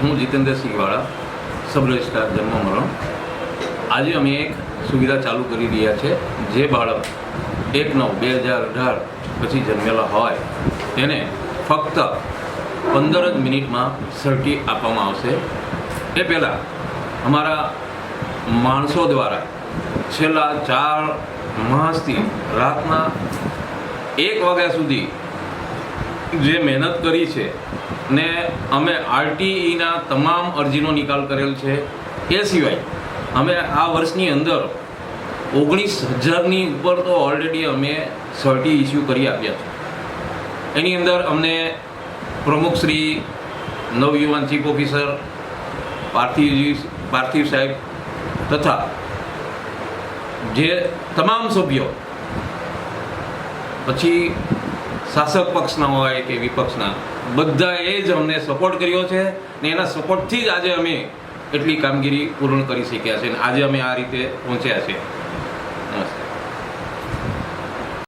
હું જીતેન્દ્રસિંહ વાળા, sub registrar જન્મ મરણ. આજે અમે એક સુવિધા ચાલુ કરી રહ્યા છે. જે બાળક 1/9/2018 પછી જન્મેલા હોય તેને ફક્ત 15 જ મિનિટમાં સર્ટી આપવામાં આવશે. એ પહેલાં અમારા માણસો દ્વારા છેલ્લા 4 માસથી રાતના 1 વાગ્યા સુધી જે મહેનત કરી છે ને અમે આરટીઈના તમામ અરજીનો નિકાલ કરેલ છે. એ સિવાય અમે આ વર્ષની અંદર 19,000ની ઉપર તો ઓલરેડી અમે સર્ટી ઇસ્યુ કરી આપ્યા છે. એની અંદર અમને પ્રમુખ શ્રી નવયુવાન ચીફ ઓફિસર પાર્થિવ સાહેબ તથા જે તમામ સભ્યો, પછી શાસક પક્ષના હોય કે વિપક્ષના, બધાએ જ અમને સપોર્ટ કર્યો છે ને એના સપોર્ટથી જ આજે અમે એટલી કામગીરી પૂર્ણ કરી શક્યા છે અને આજે અમે આ રીતે પહોંચ્યા છે.